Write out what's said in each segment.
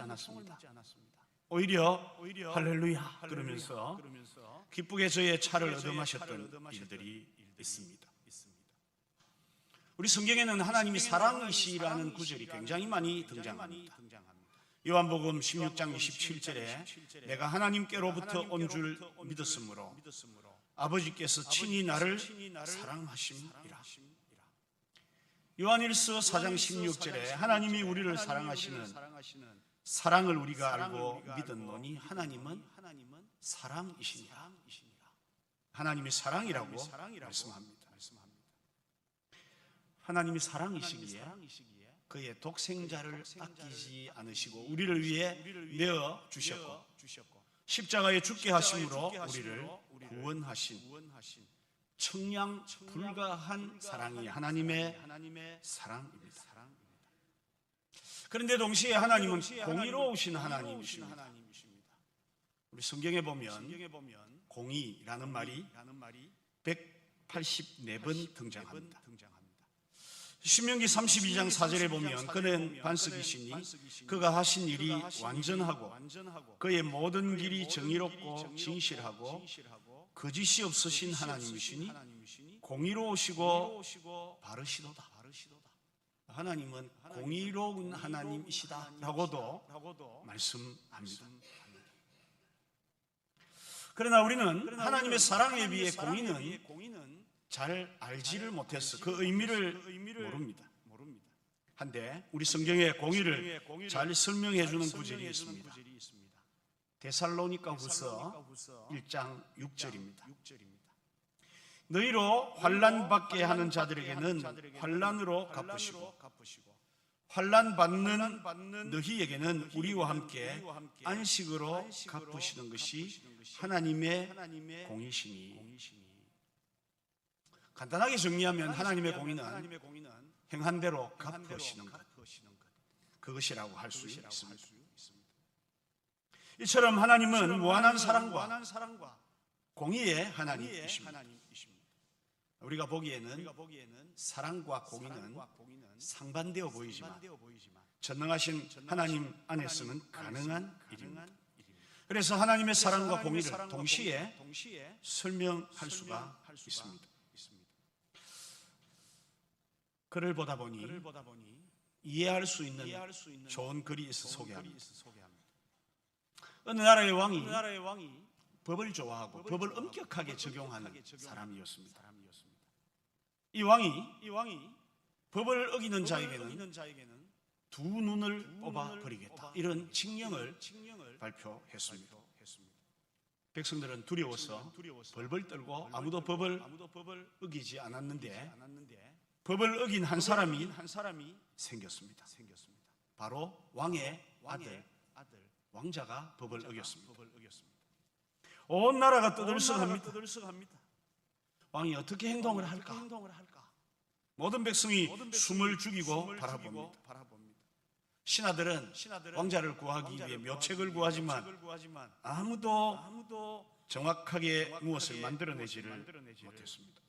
않았습니다. 오히려 할렐루야 그러면서 기쁘게 저의 차를 얻어마셨던 일들이 있습니다. 우리 성경에는 하나님이 사랑이시라는 구절이 굉장히 많이 등장합니다. 요한복음 16장 27절에 내가 하나님께로부터 온 줄 믿었으므로 아버지께서 친히 나를 사랑하심이라. 요한일서 4장 16절에 하나님이 우리를 사랑하시는 사랑을 우리가 알고 믿었노니 하나님은 사랑이시니라. 하나님이 사랑이라고 말씀합니다. 하나님이 사랑이시기에 그의 독생자를 아끼지 않으시고 우리를 위해 내어 주셨고 십자가에 죽게 하심으로 우리를 구원하신 청량 불가한 사랑이 하나님의 사랑입니다. 그런데 동시에 하나님은 공의로우신 하나님이십니다. 우리 성경에 보면 공의라는 말이 184번 등장합니다. 신명기 32장 4절에 보면 그는 반석이시니 그가 하신 일이 완전하고 그의 모든 길이 정의롭고 진실하고 거짓이 없으신 하나님이시니 공의로우시고 바르시도다. 하나님은 공의로운 하나님이시다 라고도 말씀합니다. 그러나 우리는 하나님의 사랑에 비해 공의는 잘 알지를 못해서 그 의미를 모릅니다. 한데 우리 성경의 공의를 잘 설명해 주는 구절이 있습니다. 데살로니가후서 1장 6절입니다. 너희로 환난 받게 하는 자들에게는 환난으로 갚으시고 환난 받는 너희에게는 우리와 함께 안식으로 갚으시는 것이 하나님의 공의시니. 간단하게 정리하면 하나님의 공의는 행한 대로 갚으시는 것, 그것이라고 할 수 있습니다. 이처럼 하나님은 무한한 사랑과 공의의 하나님이십니다. 우리가 보기에는 사랑과 공의는 상반되어 보이지만 전능하신 하나님 안에서는 가능한 일입니다. 그래서 하나님의 사랑과 공의를 동시에 설명할 수가 있습니다. 글을 보다 보니 이해할 수 있는 좋은 글이 있어 소개합니다. 어느 나라의 왕이 법을 좋아하고 법을 엄격하게 적용하는 사람이었습니다. 이 왕이 법을 어기는 자에게는 두 눈을 뽑아 버리겠다, 이런 칙령을 발표했습니다. 백성들은 두려워서 벌벌 떨고 아무도 법을 어기지 않았는데 법을 어긴 한 사람이 생겼습니다. 바로 왕의 아들 왕자가 법을 어겼습니다. 온 나라가 떠들썩합니다. 왕이 어떻게 행동을 할까? 모든 백성이 숨을 죽이고 바라봅니다. 신하들은 왕자를 구하기 위해 묘책을 구하지만 아무도 정확하게 무엇을 만들어내지를 못했습니다.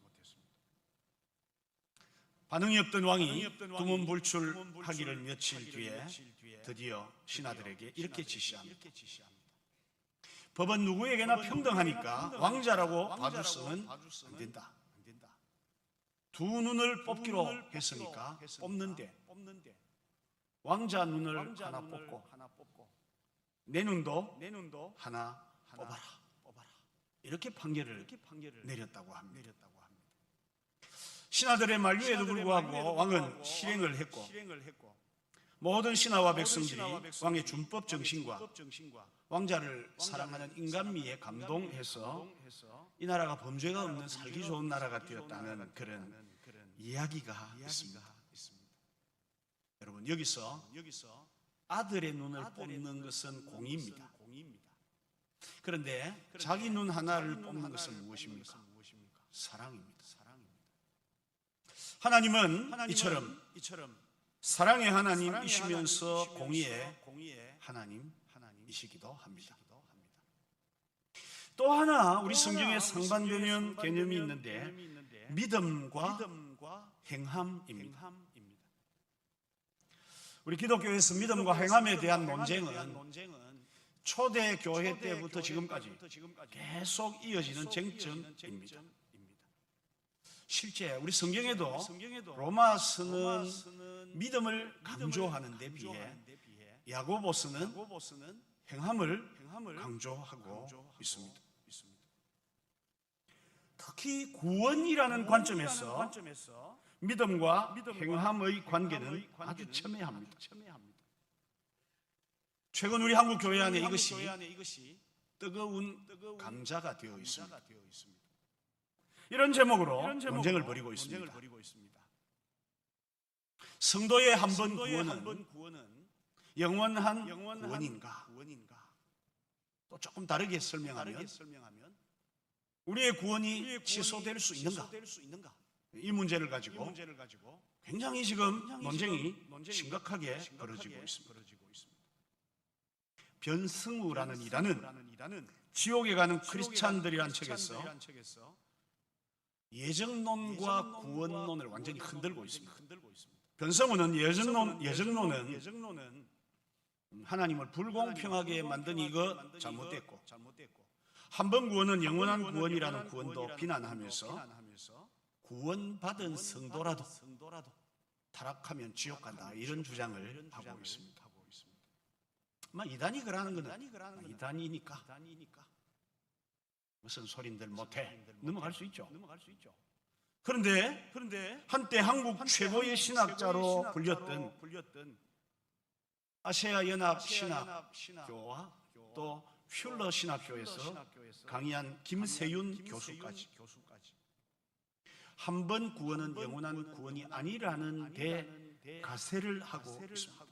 반응이 없던 왕이 두문불출하기를 며칠 뒤에 드디어 신하들에게 이렇게 지시합니다. 법은 누구에게나 평등하니까 왕자라고 봐줘서는 안 된다. 두 눈을 뽑기로 했으니까 뽑는데 왕자 눈을 하나 뽑고 내 눈도 하나 뽑아라. 이렇게 판결을 내렸다고 합니다. 신하들의 만류에도 불구하고 왕은 실행을 했고 모든 신하와 백성들이 왕의 준법 정신과 왕자를 사랑하는 인간미에 감동해서 이 나라가 범죄가 없는 살기 좋은 나라가 되었다는 그런 이야기가 있습니다. 여러분, 여기서 아들의 눈을 뽑는 것은 공의입니다. 그런데 자기 눈 하나를 뽑는 것은 무엇입니까? 사랑입니다. 하나님은 이처럼 사랑의 하나님이시면서 공의의 하나님이시기도 합니다. 또 하나 우리 성경에 상반되는 개념이 있는데 믿음과 행함입니다. 우리 기독교에서 믿음과 행함에 대한 논쟁은 초대 교회 때부터 지금까지 계속 이어지는 쟁점입니다. 실제 우리 성경에도 로마서는 믿음을 강조하는 데 비해 야고보서는 행함을 강조하고 있습니다. 특히 구원이라는 관점에서 믿음과 행함의 관계는 아주 첨예합니다. 최근 우리 한국 교회 안에 이것이 뜨거운 감자가 되어 있습니다. 이런 제목으로 논쟁을 벌이고 있습니다. 성도의 한 번 구원은 영원한 구원인가? 또 조금 다르게 설명하면 우리의 구원이 취소될 수 있는가? 이 문제를 가지고 굉장히 지금 논쟁이 심각하게 벌어지고 있습니다. 변승우라는 이라는 지옥에 가는 크리스찬들이란 책에서 예정론과 구원론을 완전히 흔들고 있습니다. 변승우는 예정론은 하나님을 불공평하게 만든 이거 잘못됐고, 한 번 구원은 영원한 구원이라는 구원도 비난하면서 구원받은 성도라도 타락하면 지옥 간다, 이런 주장을 하고 있습니다. 이단이 그러는 것은 이단이니까 무슨 소린들 못해 넘어갈 수 있죠. 그런데 한때 한국 최고의 신학자로 불렸던 아시아 연합 신학교와 또 퓰러 신학교에서 강의한 김세윤 교수까지 한 번 구원은 영원한 구원이 아니라는 데 가세를 하고 있습니다.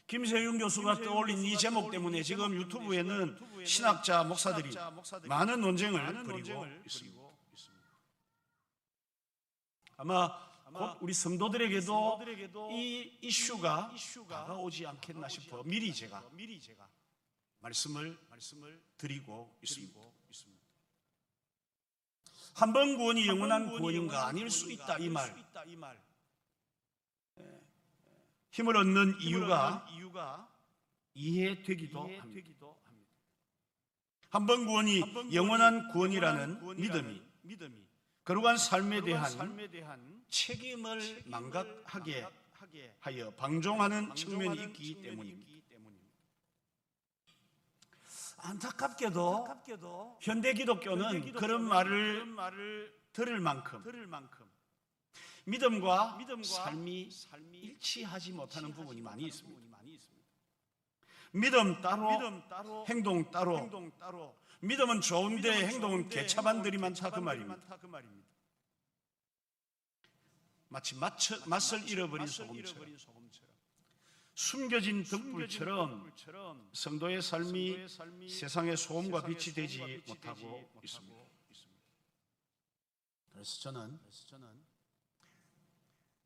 김세윤 교수가 떠올린 이 제목 때문에 지금 유튜브에는 신학자, 목사들이 많은 논쟁을 벌이고 있습니다. 아마 곧 우리 성도들에게도 이 이슈가 다가오지 않겠나 싶어 미리 제가 말씀을 드리고 있습니다. 한 번 구원이 영원한 구원인가? 아닐 수 있다, 이 말. 힘을 얻는 이유가 이해되기도 합니다. 한 번 구원이 영원한 구원이라는 믿음이 거룩한 삶에 대한 책임을 망각하게 하여 방종하는 측면이 있기 때문입니다. 안타깝게도 현대 기독교는 그런 말을 들을 만큼 믿음과 삶이 일치하지 못하는 부분이 많이 있습니다. 믿음 따로, 행동 따로. 믿음은 좋은데 행동은 개차반들이 많다, 그 말입니다. 마치 맛을 잃어버린 소금처럼, 숨겨진 덕불처럼 성도의 삶이 세상의 소음과 빛이 되지 못하고 있습니다. 그래서 저는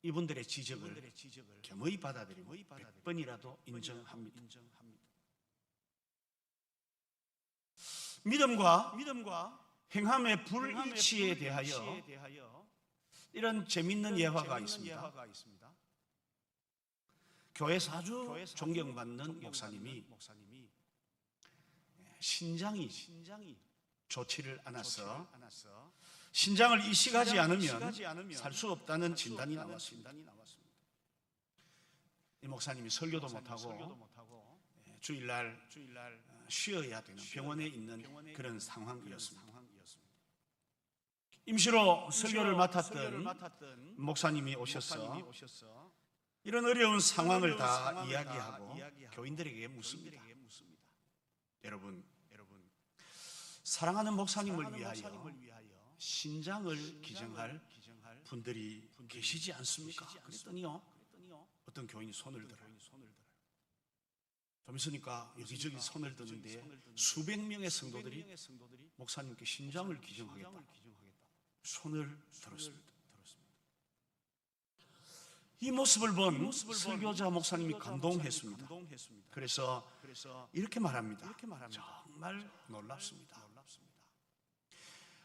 이분들의 지적을 겸허히 받아들이고 100번이라도 인정합니다. 믿음과 행함의 불일치에 대하여 이런 재미있는 예화가 있습니다. 교회에서 아주 존경받는 목사님이 신장이 좋지를 않아서 신장을 이식하지 않으면 살 수 없다는 진단이 나왔습니다. 이 목사님이 설교도 못하고 주일날 쉬어야 되는 병원에 있는 그런 상황이었습니다. 임시로 설교를 맡았던 목사님이 오셔서 이런 어려운 상황을 다 이야기하고 교인들에게 묻습니다. 여러분, 사랑하는 목사님을 위하여 신장을 기증할 분들이 계시지 않습니까? 그랬더니요, 어떤 교인이 손을 들어요. 좀 있으니까 여기저기 손을 드는데 수백 명의 성도들이 목사님께 신장을 기증하겠다 손을 들었습니다. 이 모습을 본 설교자 목사님이 감동했습니다. 그래서 이렇게 말합니다. 정말 놀랍습니다.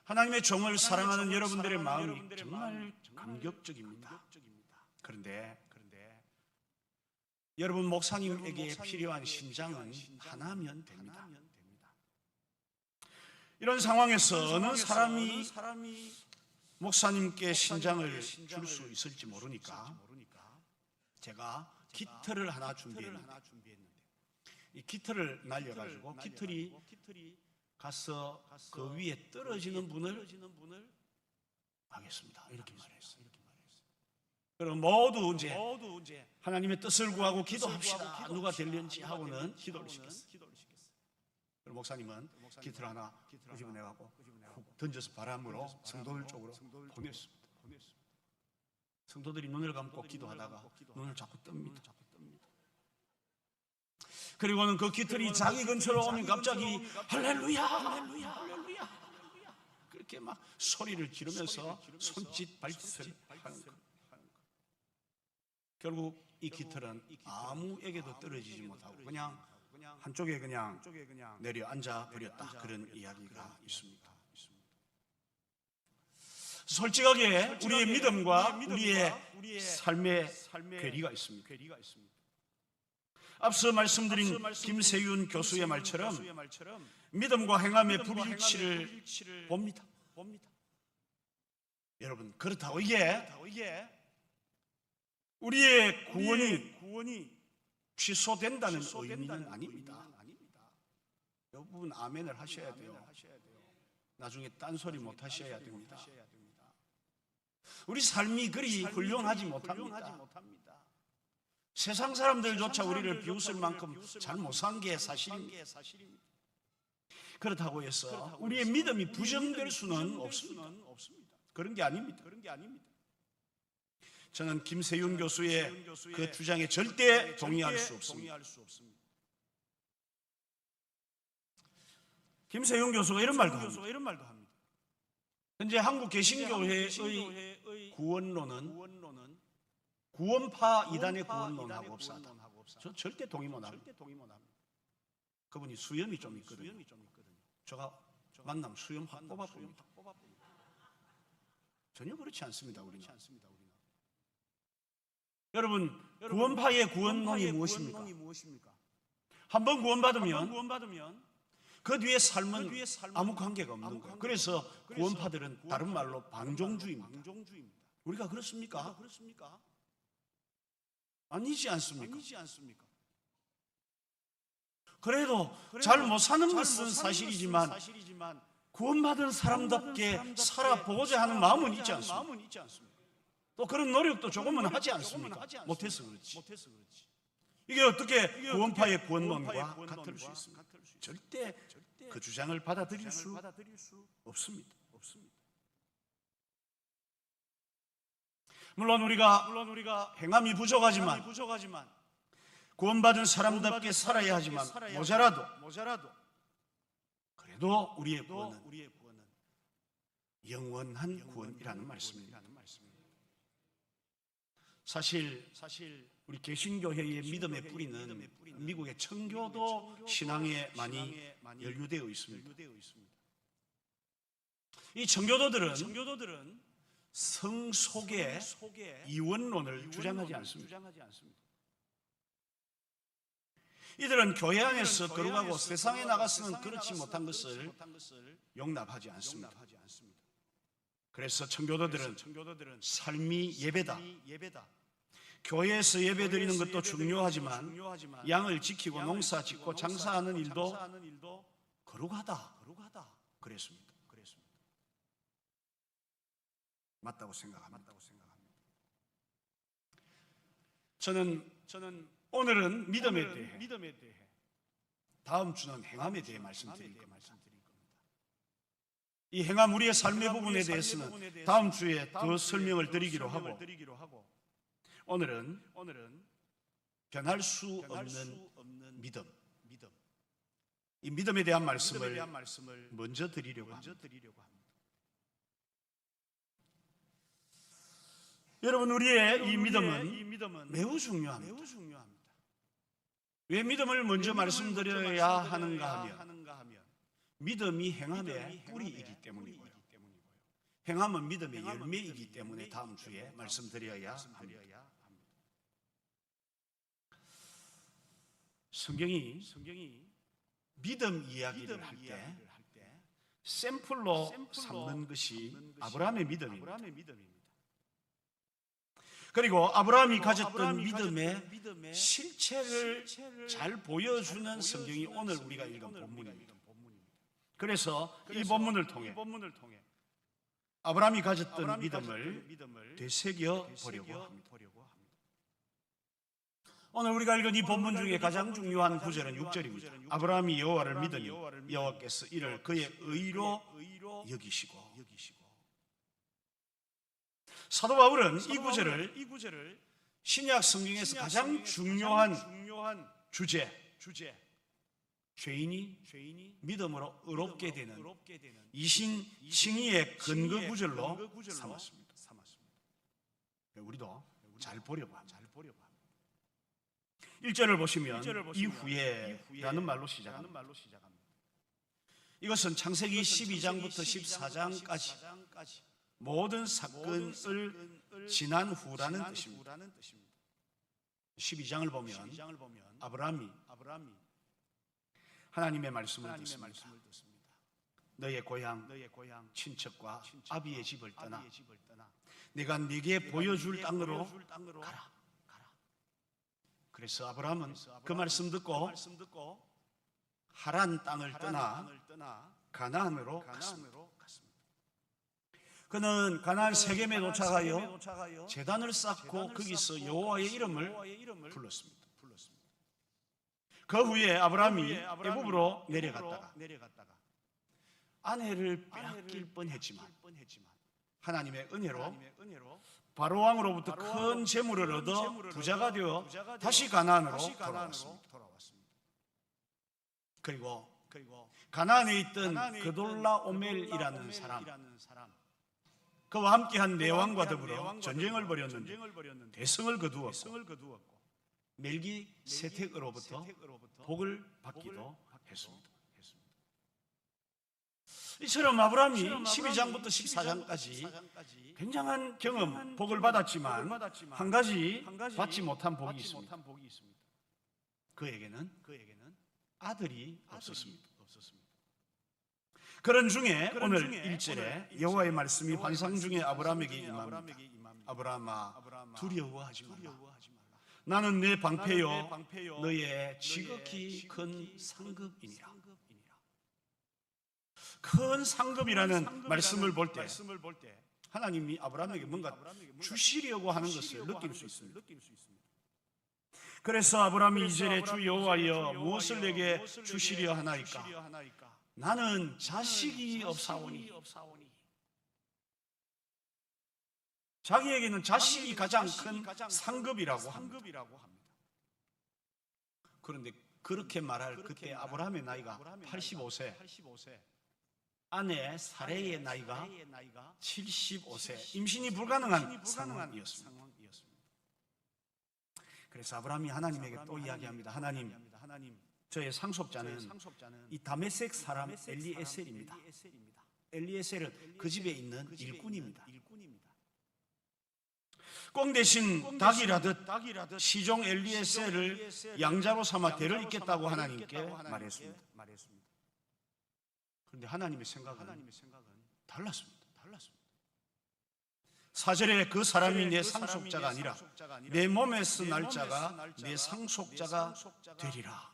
하나님의 종을 사랑하는 여러분들의 마음이 정말 감격적입니다. 그런데 여러분 목사님에게 필요한 신장은 하나면 됩니다. 이런 상황에서 어느 사람이 목사님께 신장을 줄 수 있을지 모르니까 제가 깃털을 하나 준비했는데 이 깃털을 날려가지고 깃털이 가서 그 위에 떨어지는 분을 하겠습니다. 이렇게 말했어요. 그럼 모두 이제 하나님의 뜻을 구하고 기도합시다. 누가 될는지 하고는 기도를 시켰어요. 그럼 목사님은 깃털 하나 끄집어내갖고 훅 던져서 바람으로 성도들 쪽으로 보냈습니다. 성도들이 눈을 감고 기도하다가 눈을 자꾸 뜹니다. 그리고는 그 깃털이 자기 근처로 오면 갑자기 할렐루야, 할렐루야, 할렐루야 그렇게 막 소리를 지르면서 손짓 발짓을 하는 거예요. 결국 이 깃털은 아무에게도 떨어지지 못하고 그냥 한쪽에 그냥 내려앉아 버렸다, 그런 이야기가 있습니다. 솔직하게 우리의 믿음과 우리의 삶의 괴리가 있습니다. 앞서 말씀드린 김세윤 교수의 말처럼 믿음과 행함의 불일치를 봅니다. 여러분, 그렇다고 이게 우리의 구원이 취소된다는 의미는 아닙니다. 이 부분 아멘을 하셔야 돼요. 나중에 딴소리 못 하셔야 됩니다. 우리 삶이 그리 훌륭하지 못합니다. 세상 사람들조차 우리를 비웃을 만큼 잘 못 산 게 사실입니다. 그렇다고 해서 우리의 믿음이 부정될 수는 없습니다. 그런 게 아닙니다. 저는 김세윤 교수의 그 주장에 절대 동의할 수 없습니다. 김세윤 교수가 이런 말도 합니다. 현재 한국 개신교회의 구원론은 구원파 이단의 구원론하고 흡사하다. 저 절대 동의 못 합니다. 그분이 수염이 좀 있거든요. 제가 만나면 수염 확 뽑아봅니다. 전혀 그렇지 않습니다. 우리는. 여러분, 구원파의 구원론이 무엇입니까? 한번 구원받으면 그 뒤에 삶은 아무 관계가 없는 거예요. 그래서 구원파들은 다른 말로 방종주의입니다. 우리가 그렇습니까? 아니지 않습니까? 그래도 잘 못 사는 것은 사실이지만 구원받은 사람답게 살아보고자 하는 마음은 있지 않습니까? 또 그런 노력도 조금은 하지 않습니까? 못해서 그렇지. 이게 어떻게 구원파의 구원론과 같을 수 있습니까? 절대 그 주장을 받아들일 수 없습니다. 물론 우리가 행함이 부족하지만 구원받은 사람답게 살아야 하지만 모자라도 그래도 우리의 구원은 영원한 구원이라는 말씀입니다. 사실 우리 개신교회의 믿음의 뿌리는 미국의 청교도 신앙에 많이 연루되어 있습니다. 이 청교도들은 성 속에 이원론을 주장하지 않습니다. 이들은 교회 안에서 거룩하고 세상에 나가서는 그렇지 못한 것을 용납하지 않습니다. 그래서 청교도들은 삶이 예배다. 교회에서 예배 드리는 것도 중요하지만 양을 지키고 농사 짓고 장사하는 일도 거룩하다. 그랬습니다. 맞다고 생각합니다. 저는 오늘은 믿음에 대해, 다음 주는 행함에 대해 말씀드릴 겁니다. 이 행함, 우리의 삶의 부분에 대해서는 다음 주에 더 설명을 드리기로 하고, 오늘은 변할 수 없는 믿음, 이 믿음에 대한 말씀을 먼저 드리려고 합니다. 여러분, 우리의 이 믿음은 매우 중요합니다. 왜 믿음을 먼저 말씀드려야 하는가 하면 믿음이 행함의 뿌리이기 때문이고요. 행함은 믿음의 열매이기 때문에 다음 주에 말씀드려야 합니다. 성경이 믿음 이야기를 할 때 샘플로 삼는 것이 아브라함의 믿음입니다. 그리고 아브라함이 가졌던 믿음의 실체를 잘 보여주는 성경이 오늘 우리가 읽은 본문입니다. 그래서 이 본문을 통해 아브라함이 가졌던 믿음을 되새겨 보려고 합니다. 오늘 우리가 읽은 이 본문 중에 가장 중요한 구절은 6절입니다. 아브라함이 여호와를 믿으니 여호와께서 이를 그의 의로 여기시고. 사도 바울은 이 구절을 신약 성경에서 가장 중요한 주제, 죄인이 믿음으로 의롭게 되는 이신 칭의의 근거 구절로 삼았습니다. 우리도 잘 보려고 합니다. 1절을 보시면 이후에라는 말로 시작합니다. 이것은 창세기 12장부터 14장까지 모든 사건을 지난 후라는 뜻입니다. 12장을 보면 아브라함이 하나님의 말씀을 듣습니다. 너의 고향, 친척과 아비의 집을 떠나 내가 네게 보여줄 땅으로 가라. 그래서 아브라함은 그 말씀 듣고 하란 땅을 떠나 가나안으로 갔습니다. 그는 가나안 세겜에 도착하여 제단을 쌓고 거기서 여호와의 이름을 불렀습니다. 그 후에 아브라함이 애굽으로 내려갔다가 아내를 빼앗길 뻔했지만 하나님의 은혜로 바로 왕으로부터 큰 재물을 얻어 부자가 되어 다시 가나안으로 돌아왔습니다. 그리고 가나안에 있던 그돌라오멜이라는 사람, 그와 함께한 네 왕과 더불어 전쟁을 벌였는데 대성을 거두었고 멜기세덱으로부터 복을 받기도 했습니다. 이처럼 아브라함이 12장부터 14장까지 굉장한 경험, 복을 받았지만 한 가지 받지 못한 복이 있습니다. 그에게는 아들이 없었습니다. 그런 중에 오늘 1절에 여호와의 말씀이 환상 중에 아브라함에게 임합니다. 아브라함아, 두려워하지 말라. 나는 내 방패요 너의 지극히 큰 상급이니라. 큰 상급이라는 말씀을 볼 때 하나님이 아브라함에게 뭔가 주시려고 하는 것을 느낄 수 있습니다. 그래서 아브라함이 2절에 주 여호와여 무엇을 내게 주시려 하나이까? 나는 자식이 없사오니. 자기에게는 자식이 가장 큰 상급이라고 합니다. 그런데 그렇게 말할 그때 아브라함의 나이가 85세, 아내 사레의 나이가 75세, 임신이 불가능한 상황이었습니다. 그래서 아브라함이 하나님에게 또 이야기합니다. 하나님, 저의 상속자는 이 다메섹 사람 엘리에셀입니다. 엘리에셀은 그 집에 있는 일꾼입니다. 꽁 대신 닭이라듯 시종 엘리에셀을 양자로 삼아 대를 잇겠다고 하나님께 말했습니다. 그런데 하나님의 생각은 달랐습니다. 4절에 그 사람이 내 상속자가 아니라 내 몸에서 날 자가 내 상속자가 되리라.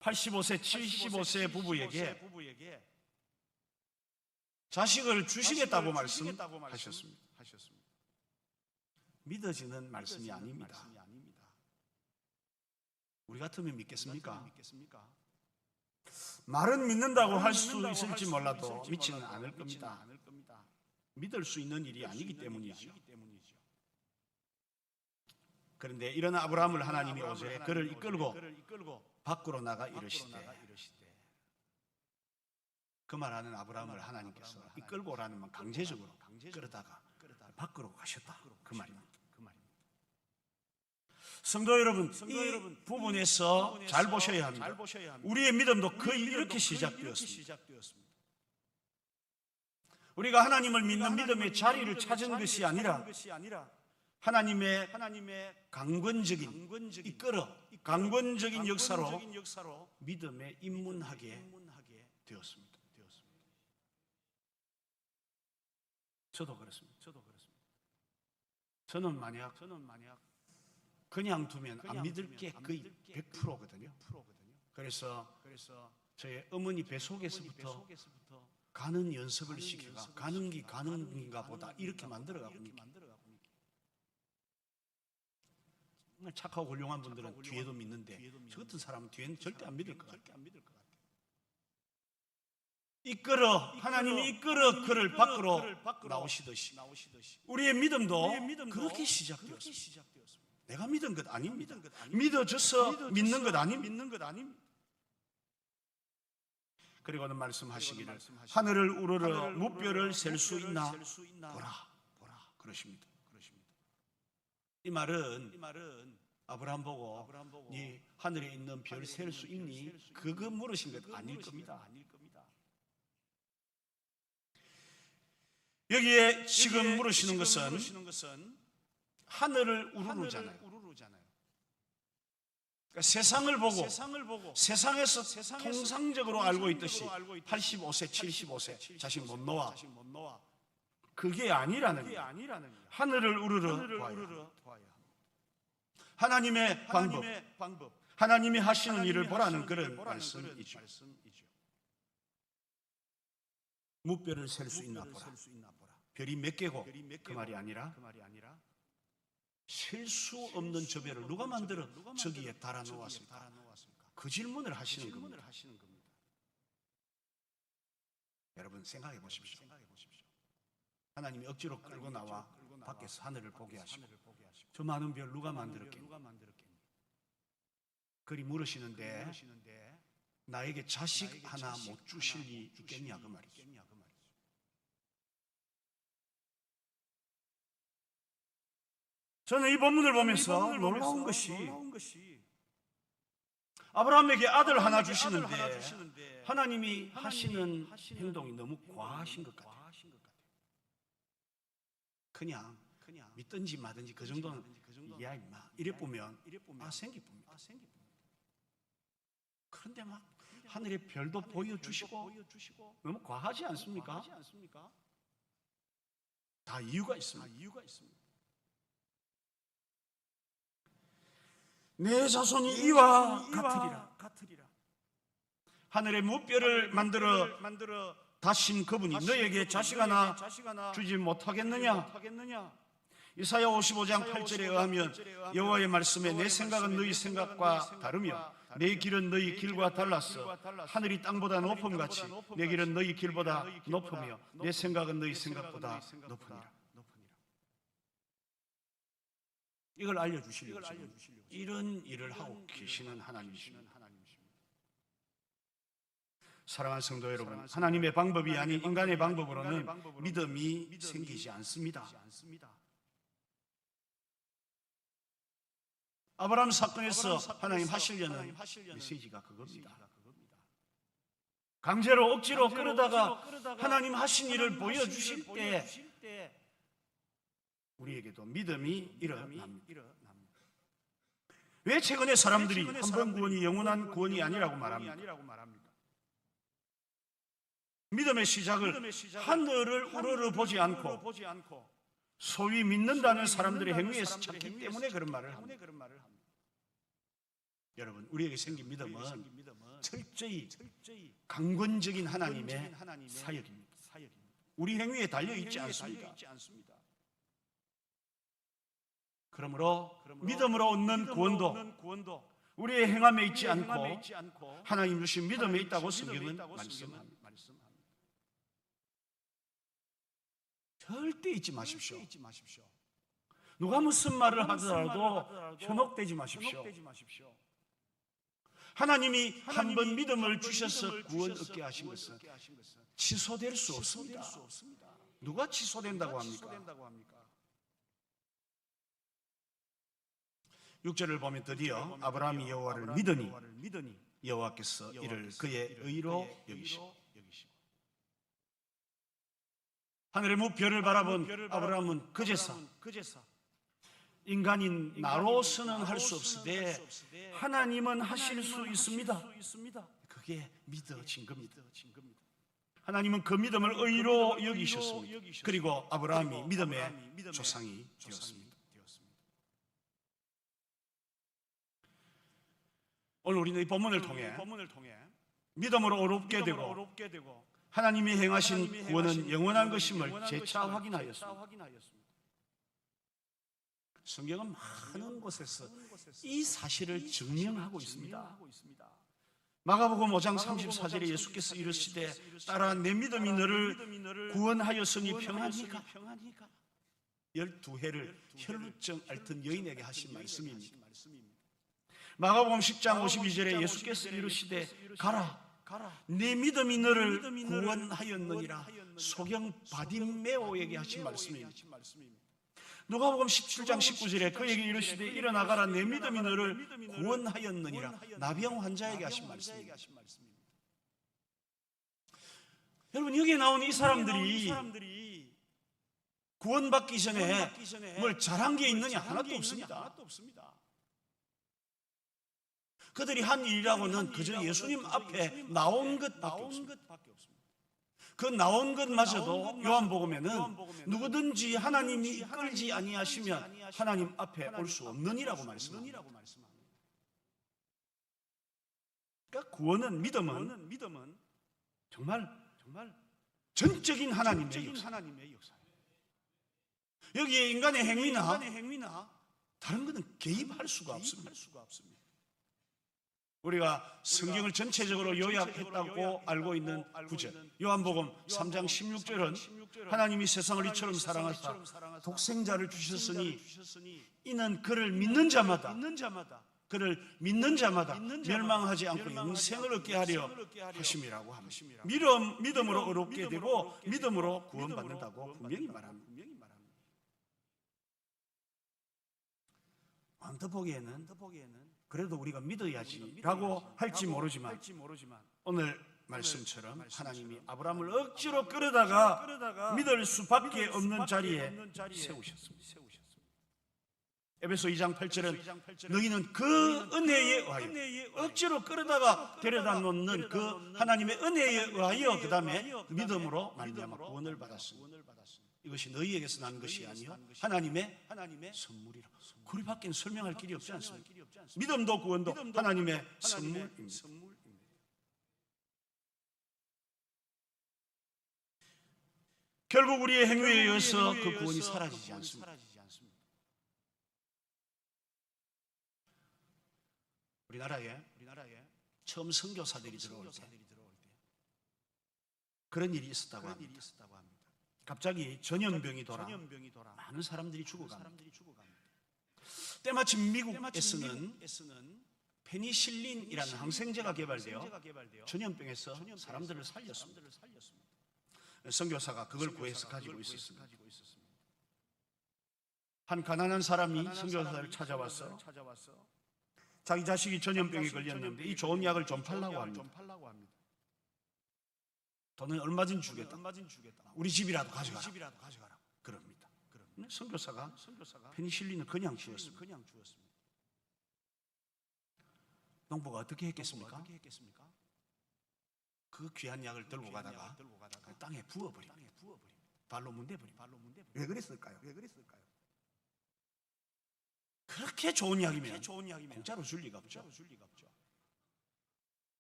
85세, 75세 부부에게 자식을 주시겠다고 말씀하셨습니다. 믿어지는 말씀이 아닙니다. 우리 같으면 믿겠습니까? 말은 믿는다고 할 수 있을지 몰라도 믿지는 않을 겁니다. 믿을 수 있는 일이 아니기 때문이죠. 그런데 이런 아브라함을 하나님이 5절에 그를 이끌고 밖으로 나가 이르시되, 그 말하는 아브라함을 하나님께서 이끌고 오라는 말 강제적으로 끌어다가 밖으로 가셨다, 그 말입니다. 성도 여러분, 이 부분에서 잘 보셔야 합니다. 우리의 믿음도 거의 이렇게 시작되었습니다. 우리가 하나님을 믿는 믿음의 자리를 찾은 것이 아니라 하나님의 강권적인 강권적인 역사로 믿음에 입문하게 되었습니다. 저도 그렇습니다. 저는 만약 그냥 두면 안 믿을 게 거의 100%거든요. 그래서 저의 어머니 뱃속에서부터 가는 연습을 시켜가 가는 게 가는가 보다 이렇게 만들어가고 정말 착하고 훌륭한 분들은 뒤에도 믿는데 저 같은 사람은 뒤에는 절대 안 믿을 것 같아요. 하나님이 이끌어 그를 밖으로 나오시듯이 우리의 믿음도 그렇게 시작되었습니다. 내가 믿은 것 아닙니다. 믿어져서 믿는 것 아닙니다. 그리고는 말씀하시기를 하늘을 우러러 무뼈를 셀 수 있나 보라 그러십니다. 이 말은 아브라함 보고 네 하늘에 있는 별 셀 수 있니? 그거 물으신 것 아닐 겁니다. 여기에 지금 물으시는 것은 하늘을 우러르잖아요. 그러니까 세상을 보고 세상에서 통상적으로 알고 있듯이 85세, 75세 자식 못 놓아. 그게 아니라는 거예요. 하늘을 우러러 보아야. 하나님의 방법, 하나님이 하시는 일을 보라는 그런 말씀이죠. 무뼈를 셀 수 있나 보라. 별이 몇 개고 그 말이 아니라 셀 수 없는 저 별을 누가 만들어 저기에 달아 놓았습니까? 그 질문을 하시는 겁니다. 여러분 생각해 보십시오. 하나님이 억지로 끌고 나와 밖에서 하늘을 보게 하시고 저 많은 별 누가 만들었겠니? 그리 물으시는데 나에게 자식 하나 못 주실 리 있겠냐 그 말이죠. 저는 이 본문을 보면서 놀라운 것이 아브라함에게 아들 하나 주시는데 하나님이 하시는 행동이 너무 과하신 것 같아요. 그냥 믿든지 마든지 그 정도는 야 임마 이래 보면 생기쁩니다. 그런데 막 하늘의 별도 보여주시고 너무 과하지 않습니까? 다 이유가 있습니다. 내 자손이 이와 같으리라. 하늘의 무뼈를 만들어 다신 그분이 너에게 자식 하나 주지 못하겠느냐? 이사야 55장 8절에 의하면 여호와의 말씀에 내 생각은 너희 생각과 다르며 내 길은 너희 길과 달라서 하늘이 땅보다 높음같이 내 길은 너희 길보다 높으며 내 생각은 너희 생각보다 높으니라. 이걸 알려주시려고 이런 일을 하고 계시는 하나님이십니다. 사랑하는 성도 여러분, 하나님의 방법이 아닌 인간의 방법으로는 믿음이 생기지 않습니다. 아브라함 사건에서 하나님 하시려는 메시지가 그겁니다. 강제로 억지로 끌어다가 하나님 하신 일을 보여주실 때 우리에게도 믿음이 일어납니다. 왜 최근에 사람들이 한 번 구원이 영원한 구원이 아니라고 말합니까? 믿음의 시작을 하늘을 우러러 보지 않고 소위 믿는다는 사람들의 행위에서 찾기 때문에 그런 말을 합니다. 여러분, 우리에게 생긴 믿음은 철저히 강권적인 하나님의 사역입니다. 우리 행위에 달려있지 않습니다. 그러므로 믿음으로 얻는 구원도 우리의 행함에 있지 않고 하나님 주신 믿음에 있다고 성경은 말씀합니다. 절대 잊지 마십시오. 누가 무슨 말을 하더라도 현혹되지 마십시오. 하나님이 한 번 믿음을 주셔서 구원 얻게 하신 것은 취소될 수 없습니다. 누가 취소된다고 합니까? 6절을 보면 드디어 아브라함이 여호와를 믿으니 여호와께서 이를 그의 의로 여기시고 하늘의 무별을 바라본 아브라함은 그제서 인간인 나로서는 할 수 없으되 하나님은 하실 수 있습니다. 그게 믿어진 겁니다. 하나님은 그 믿음을 의로 여기셨습니다. 그리고 아브라함이 믿음의 조상이 되었습니다. 오늘 우리는 이 본문을 통해 믿음으로 어렵게 되고 하나님이 행하신 구원은 영원한 것임을 재차 확인하였습니다. 성경은 많은 곳에서 이 사실을 증명하고 있습니다. 마가복음 5장 34절에 예수께서 이르시되 딸아 내 믿음이 너를 구원하였으니 평안히가. 12해를 혈루증 앓던 여인에게 하신 말씀입니다. 마가복음 10장 52절에 예수께서 이르시되 가라 네 믿음이 너를 구원하였느니라. 소경 바디메오에게 하신 말씀입니다. 누가복음 17장 19절에 그에게 이르시되 일어나가라 내 믿음이 너를 구원하였느니라. 나병 환자에게 하신 말씀입니다. 여러분 여기에 나온 이 사람들이 구원받기 전에 뭘 잘한 게 있느냐? 하나도 없습니다. 그들이 한 일이라고는 그저 예수님 앞에 나온 것밖에 없습니다. 그 나온 것마저도 요한복음에는 누구든지 하나님이 이끌지 아니하시면 하나님 앞에 올 수 없느니라고 말씀합니다. 그러니까 구원은 믿음은 정말 전적인 하나님의 역사예요. 여기에 인간의 행위나 다른 것은 개입할 수가 없습니다. 우리가 성경을 전체적으로 요약했다고 알고 있는 구절 요한복음 3장 16절은 하나님이 세상을 이처럼 사랑하사 독생자를 주셨으니 이는 그를 믿는 자마다 멸망하지 않고 영생을 얻게 하려 하심이라고 합니다. 믿음으로 어렵게 되고 믿음으로 구원받는다고 분명히 말합니다. 언뜻 보기에는 그래도 우리가 믿어야지라고 할지 모르지만 오늘 말씀처럼 하나님이 아브라함을 억지로 끌어다가 믿을 수밖에 없는 자리에 세우셨습니다. 에베소 2장 8절은 너희는 그 은혜에 의하여 억지로 끌어다가 데려다 놓는 그 하나님의 은혜에 의하여 그 다음에 믿음으로 말미암아 구원을 받았습니다. 이것이 너희에게서 난 것이 아니요 하나님의 선물이라. 그리밖에 설명할 길이 없지 않습니다. 믿음도 구원도 하나님의 선물입니다. 결국 우리의 행위에 의해서 그 구원이 사라지지 않습니다. 우리나라에 처음 선교사들이 들어올 때 그런 일이 있었다고 합니다. 갑자기 전염병이 돌아 많은 사람들이 죽어갑니다. 때마침 미국에서는 페니실린이라는 항생제가 개발되어 전염병에서 사람들을 살렸습니다. 선교사가 그걸 구해서 가지고 있었습니다. 한 가난한 사람이 선교사를 찾아와서 자기 자식이 전염병에 걸렸는데 이 좋은 약을 좀 팔라고 합니다. 돈은 얼마든지 주겠다. 우리 집이라도 가져가라. 그럽니다. 선교사가 페니실린을 그냥 주었습니다. 농부가 어떻게 했겠습니까? 그 귀한 약을 들고 가다가 땅에 부어버립니다. 발로 문대버립니다. 왜 그랬을까요? 그렇게 좋은 약이면 공짜로 줄 리가 없죠.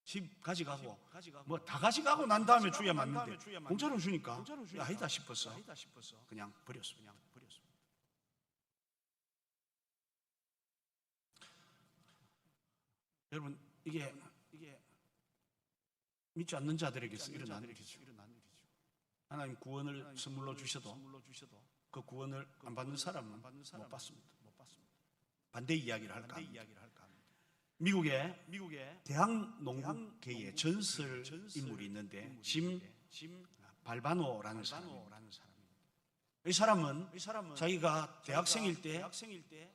집 가져가고 뭐 다 가져가고 난 다음에 줘야 맞는데 공짜로 주니까 아니다 싶어서 그냥 버렸습니다. 여러분 이게 믿지 않는 자들에게서 일어나는 일이죠. 하나님 구원을 선물로 주셔도 그 구원을 안 받는 사람은 못 받습니다. 반대 이야기를 할까 합니다. 미국의 대학 농구계의 전설 인물이 있는데 짐 발바노라는 사람입니다. 이 사람은 자기가 대학생일 때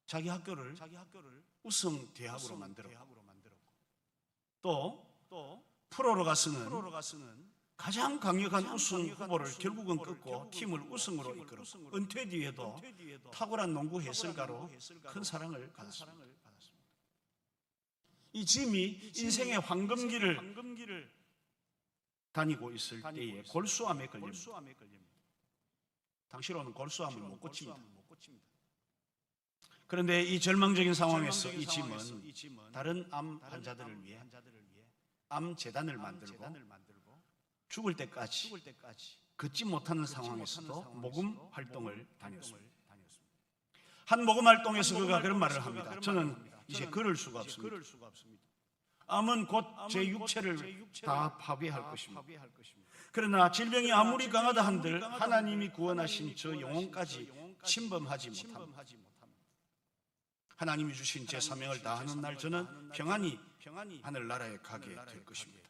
자기 학교를 우승 대학으로 만들었고 또 프로로 가서는 가장 강력한 우승 후보를 결국은 꺾고 팀을 우승으로 이끌었고 은퇴 뒤에도 탁월한 농구 해설가로 큰 사랑을 받았습니다. 이 짐이 인생의 황금기를 다니고 있을 때에 골수암에 걸립니다. 당시로는 골수암을 못 고칩니다. 그런데 이 절망적인 상황에서 이 짐은 다른 암 환자들을 위해 암 재단을 만들고 죽을 때까지 걷지 못하는 상황에서도 모금 활동을 다녔습니다. 한 모금 활동에서 그가 그런 말을 합니다. 저는 이제 걸을 수가 없습니다. 암은 곧 제 육체를 다 파괴할 것입니다. 그러나 질병이 아무리 강하다 한들 하나님이 구원하신 저 영혼까지 침범하지 못합니다. 하나님이 주신 제 사명을 다하는 날 저는 평안히 하늘나라에 가게 될 것입니다.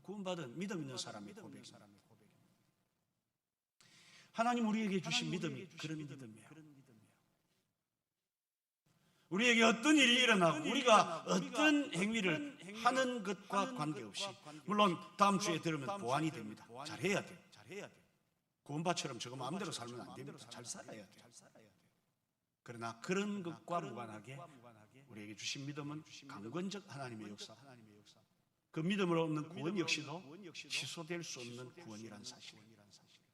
구원받은 믿음 있는 사람의 고백입니다. 하나님 우리에게 주신 믿음이 그런 믿음이에요. 우리에게 어떤 일이 일어나고 우리가 어떤 행위를 하는 것과 관계없이, 물론 다음 주에 들으면 보완이 됩니다. 잘해야 돼요. 구원받처럼 저거 마음대로 살면 안 됩니다. 잘 살아야 돼요. 그러나 그런 것과 무관하게 우리에게 주신 믿음은 강권적 하나님의 역사, 그 믿음으로 얻는 구원 역시도 취소될 수 없는 구원이라는 사실을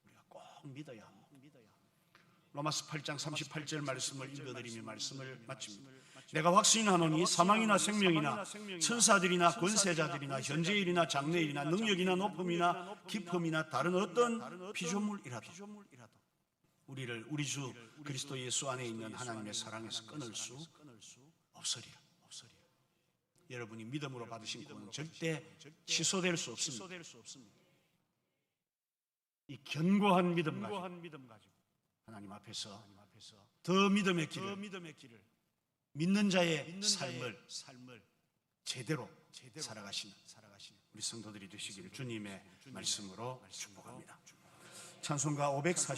우리가 꼭 믿어야 합니다. 로마서 8장 38절 말씀을 읽어드리며 말씀을 마칩니다. 내가 확신하노니 사망이나 생명이나 천사들이나 권세자들이나 현재일이나 장래일이나 능력이나 높음이나 깊음이나 다른 어떤 피조물이라도 우리를 우리 주 그리스도 예수 안에 있는 하나님의 사랑에서 끊을 수 없으리라. 여러분이 믿음으로 받으신 구원은 절대 취소될 수 없습니다. 이 견고한 믿음 가지고 하나님 앞에서 더 믿음의 길을, 믿는 자의 삶을 제대로 살아가시는 우리 성도들이 되시기를 주님의 말씀으로 축복합니다. 찬송가 540